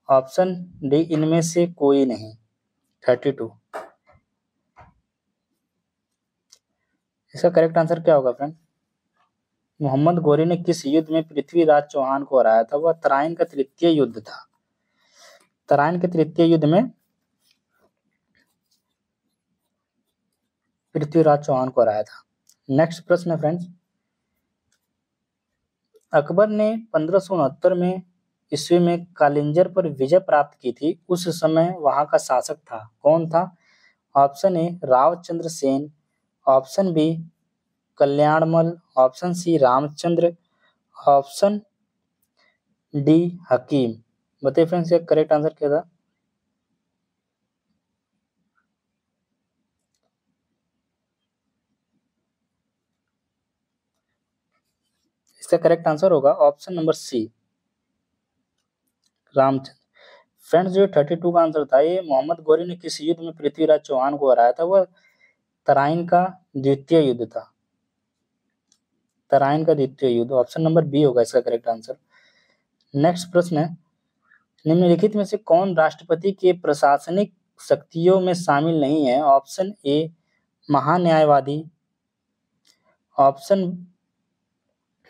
ऑप्शन डी इनमें से कोई नहीं। 32। इसका करेक्ट आंसर क्या होगा फ्रेंड? मोहम्मद गोरी ने किस युद्ध में पृथ्वीराज चौहान को हराया था? वह तराइन का तृतीय युद्ध था। तराइन के तृतीय युद्ध में पृथ्वीराज चौहान को हराया था। नेक्स्ट प्रश्न है फ्रेंड्स, अकबर ने 1569 में ईस्वी में कालिंजर पर विजय प्राप्त की थी, उस समय वहां का शासक था, कौन था? Option A Raochandra Sen, option B Kalyanmal, option C Ramchandra, option D Hakim. बताइए फ्रेंड्स ये करेक्ट आंसर क्या था? इसका करेक्ट आंसर होगा option number C, Ramchandra. Friends जो 32 का आंसर था, ये मोहम्मद गौरी ने किस युद्ध में पृथ्वीराज चौहान को हराया था? वह तराइन का द्वितीय युद्ध था, तराइन का द्वितीय युद्ध। ऑप्शन नंबर बी होगा इसका करेक्ट आंसर। नेक्स्ट प्रश्न है, निम्नलिखित में से कौन राष्ट्रपति के प्रशासनिक शक्तियों में शामिल नहीं है? ऑप्शन ए महान्यायवादी, ऑप्शन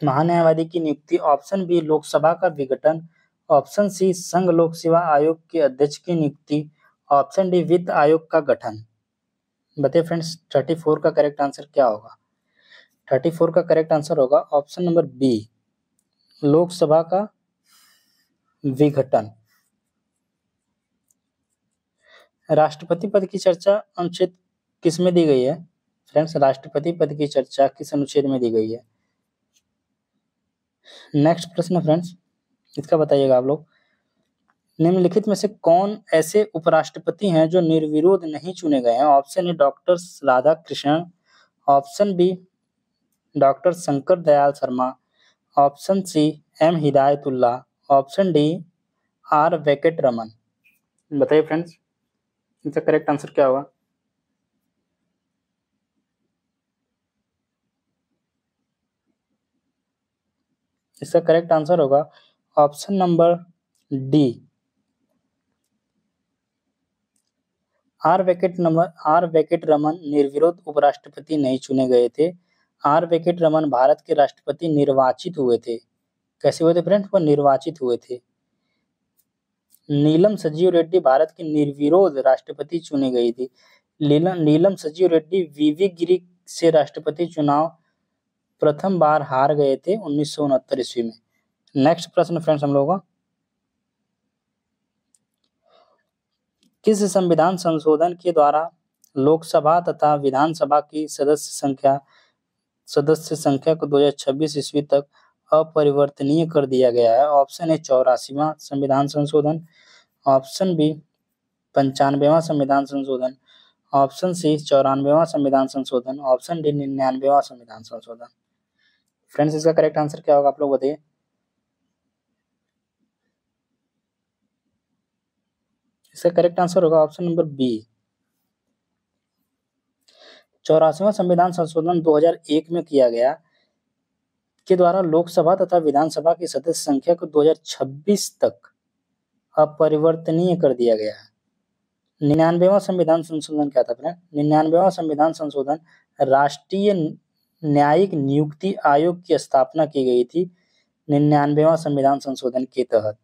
महान्यायवादी की नियुक्ति, ऑप्शन बी लोकसभा का विघटन, ऑप्शन सी संघ लोक सेवा आयोग के अध्यक्ष की नियुक्ति, ऑप्शन डी वित्त आयोग का गठन। बताइए फ्रेंड्स 34 का करेक्ट आंसर क्या होगा? 34 का करेक्ट आंसर होगा ऑप्शन नंबर बी, लोकसभा का विघटन। राष्ट्रपति पद की चर्चा अनुच्छेद किस में दी गई है? फ्रेंड्स राष्ट्रपति पद की चर्चा किस अनुच्छेद में दी गई है? नेक्स्ट प्रश्न फ्रेंड्स, इसका बताइएगा आप लोग। निम्नलिखित में से कौन ऐसे उपराष्ट्रपति हैं जो निर्विरोध नहीं चुने गए हैं? Option A doctor Radhakrishnan, option B doctor Shankar Dayal Sharma, option C M Hidayatullah, option D R Venkat Raman. बताइए फ्रेंड्स इसका करेक्ट आंसर क्या होगा? इसका करेक्ट आंसर होगा option number D, R Venkat Raman निर्विरोध उपराष्ट्रपति नहीं चुने गए थे। आर वेंकट रमन भारत के राष्ट्रपति निर्वाचित हुए थे। कैसे हुए थे फ्रेंड्स? वो निर्वाचित हुए थे। नीलम संजीव रेड्डी भारत की निर्विरोध राष्ट्रपति चुनी गई थी। नीलम संजीव रेड्डी वीवी गिरी से राष्ट्रपति चुनाव प्रथम बार हार गए थे 1969 ईस्वी में। नेक्स्ट प्रश्न फ्रेंड्स हम लोगों का, किस संविधान संशोधन के द्वारा लोकसभा तथा विधानसभा की सदस्य संख्या को 2026 ईस्वी तक अपरिवर्तनीय कर दिया गया है? ऑप्शन ए 84वां संविधान संशोधन, ऑप्शन बी 95वां संविधान संशोधन, ऑप्शन सी 94वां संविधान संशोधन, ऑप्शन डी 99वां संविधान संशोधन। फ्रेंड्स इसका करेक्ट आंसर क्या होगा आप लोग बताइए? इसका करेक्ट आंसर होगा ऑप्शन नंबर बी, 84वां संविधान संशोधन 2001 में किया गया के द्वारा लोकसभा तथा विधानसभा की सदस्य संख्या को 2026 तक अपरिवर्तनीय कर दिया गया है। 99वां संविधान संशोधन क्या था फ्रेंड? 99वां संविधान संशोधन राष्ट्रीय न्यायिक नियुक्ति आयोग की स्थापना की गई थी 99वां संविधान संशोधन के तहत।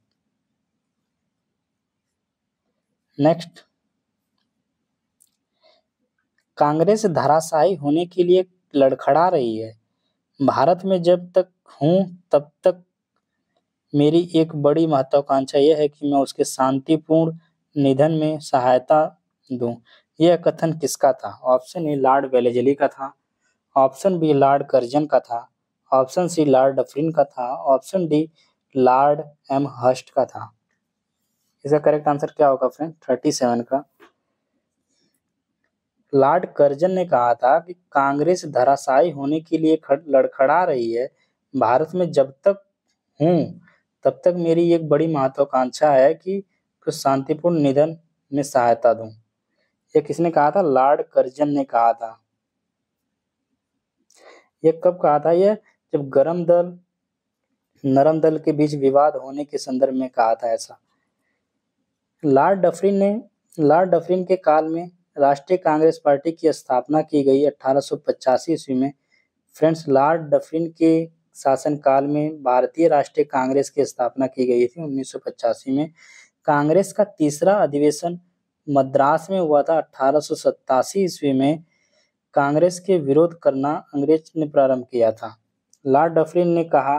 नेक्स्ट, कांग्रेस धराशायी होने के लिए लड़खड़ा रही है। भारत में जब तक हूं तब तक मेरी एक बड़ी महत्वाकांक्षा यह है कि मैं उसके शांतिपूर्ण निधन में सहायता दूं। यह कथन किसका था? ऑप्शन ए लॉर्ड वेलेस्ली का था, ऑप्शन बी लॉर्ड कर्जन का था, ऑप्शन सी लॉर्ड डफरिन का था, option D lord Amherst का था। इसका करेक्ट आंसर क्या होगा फ्रेंड? 37 का। लॉर्ड कर्जन ने कहा था कि कांग्रेस धराशायी होने के लिए लड़खड़ा रही है। भारत में जब तक हूं तब तक मेरी एक बड़ी महत्वाकांक्षा है कि कुछ शांतिपूर्ण निधन में सहायता दूं। ये किसने कहा था? लॉर्ड कर्जन ने कहा था। ये कब कहा था? ये जब गरम दल नरम दल के बीच विवाद होने के संदर्भ में कहा था ऐसा। लॉर्ड डफरिन के काल में राष्ट्रीय कांग्रेस पार्टी की स्थापना की गई 1885 ईस्वी में। फ्रेंड्स लॉर्ड डफरिन के शासनकाल में भारतीय राष्ट्रीय कांग्रेस की स्थापना की गई थी 1985 में। कांग्रेस का तीसरा अधिवेशन मद्रास में हुआ था 1887 ईस्वी में। कांग्रेस के विरोध करना अंग्रेज ने प्रारंभ किया था। लॉर्ड डफरिन ने कहा,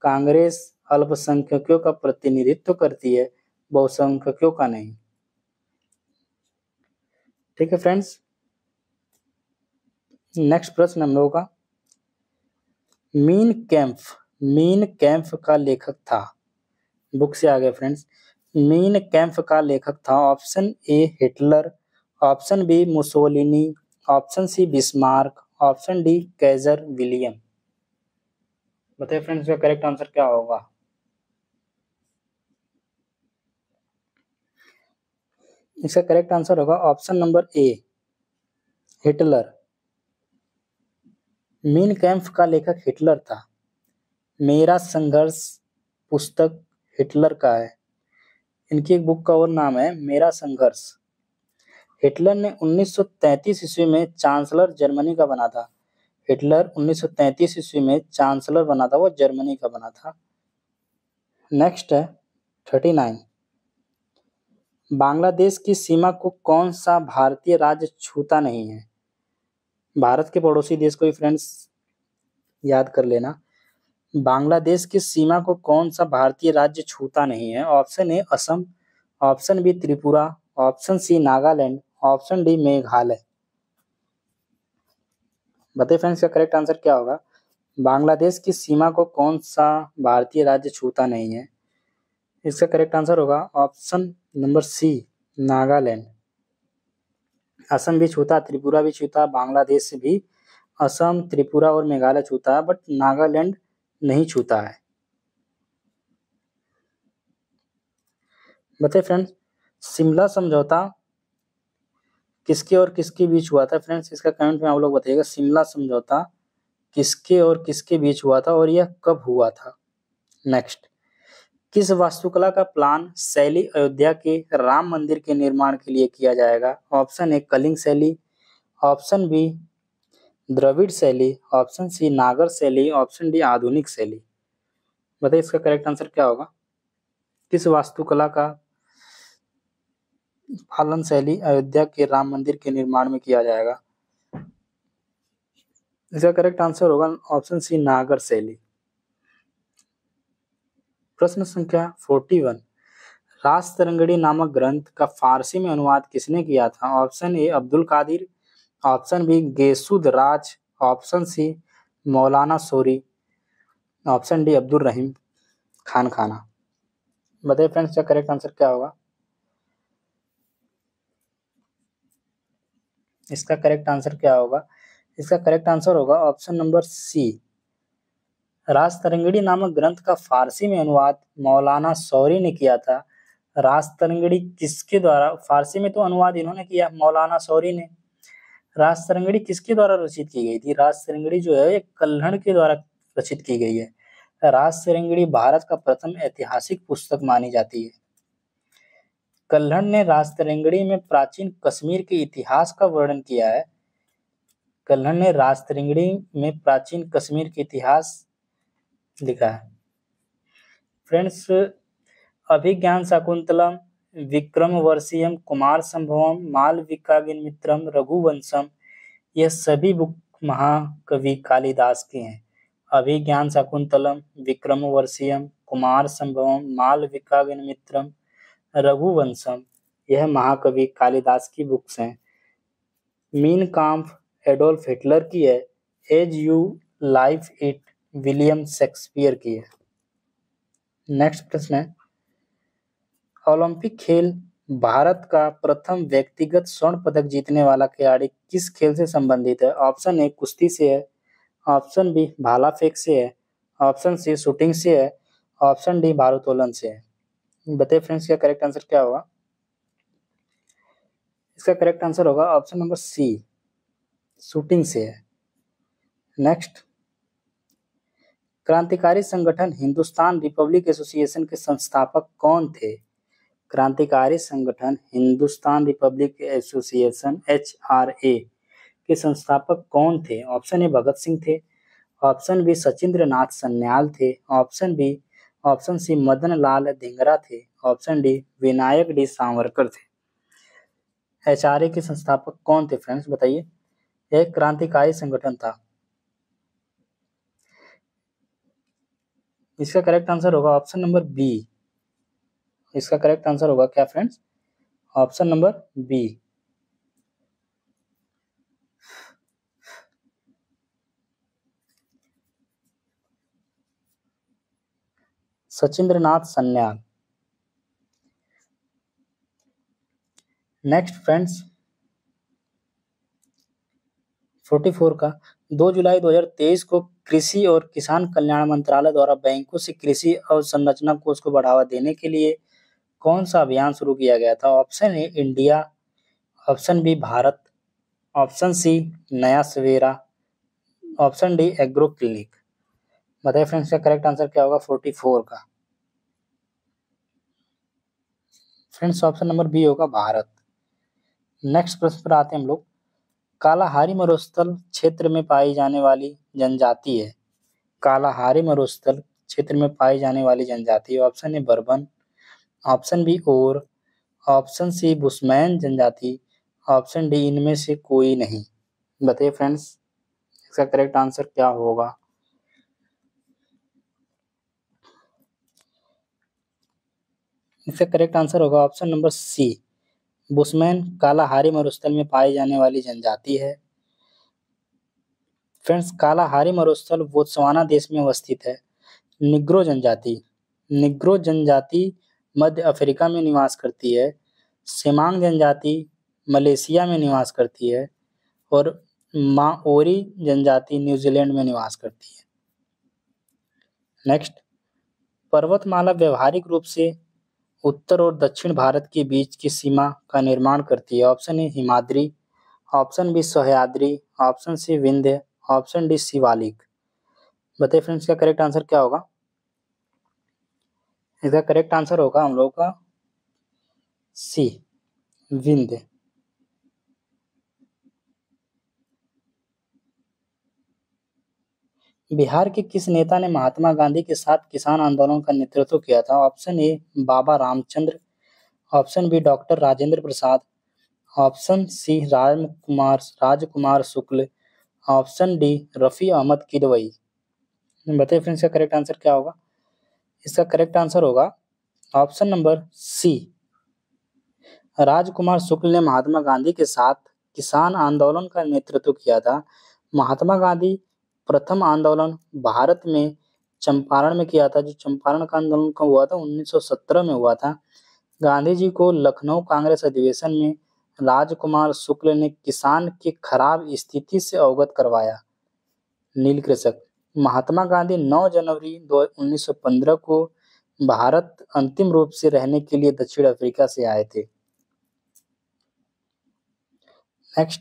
कांग्रेस अल्पसंख्यकों का प्रतिनिधित्व करती है, बहुसंख्यकों का नहीं। ठीक है फ्रेंड्स, नेक्स्ट प्रश्न हम लोगों का, मीन कैम्फ का लेखक था। बुक से आ गया फ्रेंड्स। मीन कैम्फ का लेखक था option A Hitler, option B Mussolini, option C Bismarck, option D Kaiser William. बताइए फ्रेंड्स, इसका करेक्ट आंसर क्या होगा? इसका करेक्ट आंसर होगा option number A, Hitler. Mein Kampf का लेखक हिटलर था। मेरा संघर्ष पुस्तक हिटलर का है। इनकी एक बुक का और नाम है मेरा संघर्ष। हिटलर ने 1933 ईस्वी में चांसलर जर्मनी का बना था। हिटलर 1933 ईस्वी में चांसलर बना था, वो जर्मनी का बना था। नेक्स्ट है 39। बांग्लादेश की सीमा को कौन सा भारतीय राज्य छूता नहीं है? भारत के पड़ोसी देश को ही फ्रेंड्स याद कर लेना। बांग्लादेश की सीमा को कौन सा भारतीय राज्य छूता नहीं है? Option A Assam, option B Tripura, option C Nagaland, option D Meghalaya. बताइए फ्रेंड्स, का करेक्ट आंसर क्या होगा? बांग्लादेश की सीमा को कौन सा भारतीय राज्य छूता नहीं है? इसका करेक्ट आंसर होगा option number C, Nagaland. Assam भी छूता, त्रिपुरा भी छूता, बांग्लादेश भी असम, त्रिपुरा और मेघालय छूता है, बट नागालैंड नहीं छूता है। बताइए फ्रेंड्स, शिमला समझौता किसके और किसके बीच हुआ था? फ्रेंड्स, इसका कमेंट में आप लोग बताइएगा, शिमला समझौता किसके और किसके बीच हुआ था और यह कब हुआ था? नेक्स्ट, किस वास्तुकला का प्लान शैली अयोध्या के राम मंदिर के निर्माण के लिए किया जाएगा? ऑप्शन ए कलिंग शैली, ऑप्शन बी द्रविड़ शैली, ऑप्शन सी नागर शैली, ऑप्शन डी आधुनिक शैली। बताइए इसका करेक्ट आंसर क्या होगा? किस वास्तुकला का पालन शैली अयोध्या के राम मंदिर के निर्माण में किया जाएगा? इसका करेक्ट आंसर होगा ऑप्शन सी नागर शैली। प्रश्न संख्या 41। राजतरंगिणी नामक ग्रंथ का फारसी में अनुवाद किसने किया था? Option A Abdul Qadir, option B गेसुद राज, option C Maulana Shauri, option D Abdul Rahim Khan Khana. बताइए फ्रेंड्स, इसका करेक्ट आंसर क्या होगा? इसका करेक्ट आंसर क्या होगा? इसका करेक्ट आंसर होगा ऑप्शन नंबर सी, राजतरंगिणी नामक ग्रंथ का फारसी में अनुवाद मौलाना शौरी ने किया था। राजतरंगिणी किसके द्वारा? फारसी में तो अनुवाद इन्होंने किया, मौलाना शौरी ने। राजतरंगिणी किसके द्वारा रचित की गई थी? राजतरंगिणी जो है ये कल्हड़ के द्वारा रचित की गई है। राजतरंगिणी भारत का प्रथम ऐतिहासिक पुस्तक मानी जाती है। कल्हड़ ने राजतरंगिणी में प्राचीन कश्मीर के इतिहास का वर्णन किया है। कल्हड़ ने राजतरंगिणी में प्राचीन कश्मीर के इतिहास लिखा है। फ्रेंड्स, अभिज्ञान शाकुंतलम, विक्रमवर्षीयम, कुमार संभवम, मालविकाग्निमित्रम, रघुवंशम, यह सभी बुक महाकवि कालिदास के हैं। अभिज्ञान शाकुंतलम, विक्रमवर्षीयम, कुमार संभवम, मालविकाग्निमित्रम, रघुवंशम, यह महाकवि कालिदास की बुक्स हैं। मीन काम्फ एडोल्फ हिटलर की है। As you like it William Shakespeare की है। नेक्स्ट प्रश्न है, ओलंपिक खेल भारत का प्रथम व्यक्तिगत स्वर्ण पदक जीतने वाला खिलाड़ी किस खेल से संबंधित है? ऑप्शन ए कुश्ती से है, ऑप्शन बी भाला फेंक से है, ऑप्शन सी शूटिंग से है, ऑप्शन डी भारोत्तोलन से है। बताइए फ्रेंड्स, क्या करेक्ट आंसर क्या होगा? इसका करेक्ट आंसर होगा ऑप्शन नंबर सी, शूटिंग से है। नेक्स्ट, क्रांतिकारी संगठन हिंदुस्तान रिपब्लिक एसोसिएशन के संस्थापक कौन थे? क्रांतिकारी संगठन हिंदुस्तान रिपब्लिक एसोसिएशन HRA के संस्थापक कौन थे? ऑप्शन ए भगत सिंह थे, ऑप्शन बी सचिंद्र नाथ सन्याल थे, ऑप्शन सी मदन लाल धिंगरा थे, option D Vinayak D Savarkar थे। HRA के संस्थापक कौन थे फ्रेंड्स, बताइए। एक क्रांतिकारी संगठन था। इसका करेक्ट आंसर होगा ऑप्शन नंबर बी। इसका करेक्ट आंसर होगा क्या friends? Option number B, Sachindra Nath Sanyal. Next friends, 44 का 2 जुलाई 2023 को कृषि और किसान कल्याण मंत्रालय द्वारा बैंकों से कृषि अवसंरचना कोष को बढ़ावा देने के लिए कौन सा अभियान शुरू किया गया था? Option A India, option B Bharat, option C Naya Savera, option D agro clinic. बताइए फ्रेंड्स, का करेक्ट आंसर क्या होगा 44 का? फ्रेंड्स, ऑप्शन नंबर बी होगा भारत। नेक्स्ट प्रश्न पर आते हैं हम लोग। कालाहारी मरुस्थल क्षेत्र में पाई जाने वाली जनजाति है। कालाहारी मरुस्थल क्षेत्र में पाई जाने वाली जनजाति। Option A Berber, option B और, ऑप्शन सी बुशमैन जनजाति, ऑप्शन डी इनमें से कोई नहीं। बताइए फ्रेंड्स, इसका करेक्ट आंसर क्या होगा? इसका करेक्ट आंसर होगा option number C, bushman Kalahari मरुस्थल में पाई जाने वाली जनजाति है। फ्रेंड्स, कालाहारी मरुस्थल बोत्सवाना देश में अवस्थित है। निग्रो जनजाति, निग्रो जनजाति मध्य अफ्रीका में निवास करती है। सेमांग जनजाति मलेशिया में निवास करती है और माओरी जनजाति न्यूजीलैंड में निवास करती है। नेक्स्ट, पर्वतमाला व्यवहारिक रूप से उत्तर और दक्षिण भारत के बीच की सीमा का निर्माण करती है। Option A Himadri, option B Sahyadri, option C Vindhya, option D Shivalik. बताइए फ्रेंड्स, का करेक्ट आंसर क्या होगा? इसका करेक्ट आंसर होगा हम लोग का सी, विंध्य। बिहार के किस नेता ने महात्मा गांधी के साथ किसान आंदोलन का नेतृत्व किया था? Option A Baba Ramchandra, option B doctor Rajendra Prasad, option C Rajkumar Shukla, option D Rafi Ahmed Kidwai. बताइए फ्रेंड्स, इसका करेक्ट आंसर क्या होगा? इसका करेक्ट आंसर होगा option number C, Rajkumar Shukla ने महात्मा गांधी के साथ किसान आंदोलन का नेतृत्व किया था। महात्मा गांधी प्रथम आंदोलन भारत में चंपारण में किया था। जो चंपारण का आंदोलन कब हुआ था? 1917 में हुआ था। गांधी जी को लखनऊ कांग्रेस अधिवेशन में राजकुमार शुक्ल ने किसान की खराब स्थिति से अवगत करवाया। नील कृषक। महात्मा गांधी 9 जनवरी 1915 को भारत अंतिम रूप से रहने के लिए दक्षिण अफ्रीका से आए थे। Next,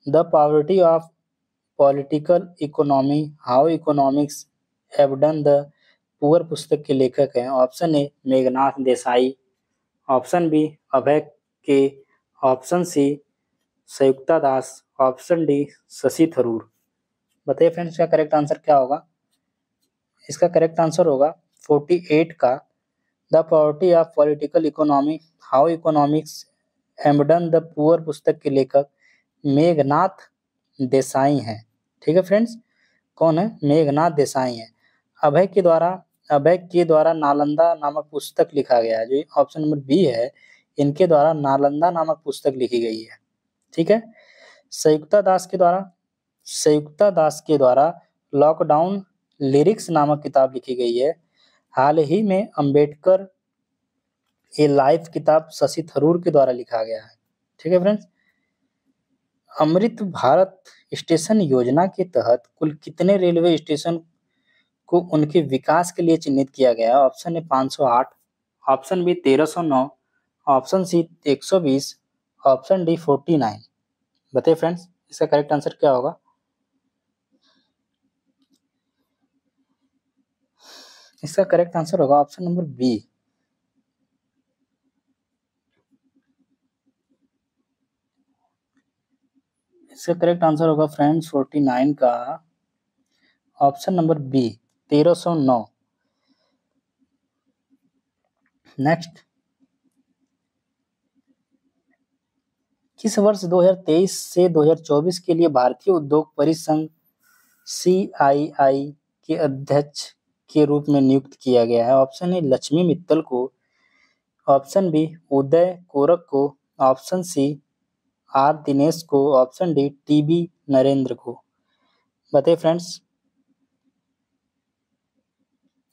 the poverty of political economy how economics have done the poor पुस्तक के लेखक हैं। Option A Meghnad Desai, option B Abhay K, option C Sanjukta Das, option D Shashi Tharoor. बताइए फ्रेंड्स, इसका करेक्ट आंसर क्या होगा? इसका करेक्ट आंसर होगा 48 का, the poverty of political economy how economics have done the poor पुस्तक के लेखक मेघनाथ देसाई हैं। ठीक है फ्रेंड्स, कौन है? मेघनाथ देसाई हैं। अभय के द्वारा नालंदा नामक पुस्तक लिखा गया है। जो ऑप्शन नंबर बी है, इनके द्वारा नालंदा नामक पुस्तक लिखी गई है। ठीक है। संयुक्ता दास के द्वारा लॉकडाउन लिरिक्स नामक किताब लिखी गई है। हाल ही में अंबेडकर ए लाइफ किताब शशि थरूर के द्वारा लिखा गया है। ठीक है फ्रेंड्स। अमृत भारत स्टेशन योजना के तहत कुल कितने रेलवे स्टेशन को उनके विकास के लिए चिन्हित किया गया है? Option A 508, option B 1309, option C 120, option D 49। बताइए फ्रेंड्स, इसका करेक्ट आंसर क्या होगा? इसका करेक्ट आंसर होगा ऑप्शन नंबर बी, इसका करेक्ट आंसर होगा फ्रेंड्स 49 का, ऑप्शन नंबर बी 1309। नेक्स्ट, किस वर्ष 2023 से 2024 के लिए भारतीय उद्योग परिसंघ CII के अध्यक्ष के रूप में नियुक्त किया गया है? ऑप्शन ए लक्ष्मी मित्तल को, ऑप्शन बी उदय कोरक को, ऑप्शन सी R दिनेश को, ऑप्शन डी TB नरेंद्र को। बताइए फ्रेंड्स,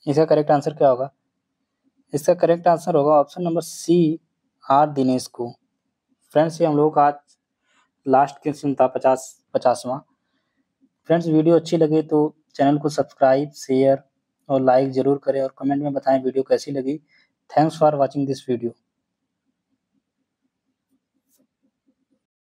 इसका करेक्ट आंसर क्या होगा? इसका करेक्ट आंसर होगा option number C R Dinesh को। फ्रेंड्स, ये हम लोगों का आज लास्ट क्वेश्चन था 50वां। फ्रेंड्स वीडियो अच्छी लगे तो चैनल को सब्सक्राइब, शेयर और लाइक ज़रूर करें और कमेंट में बताएं वीडियो कैसी लगी। Thanks for watching this video.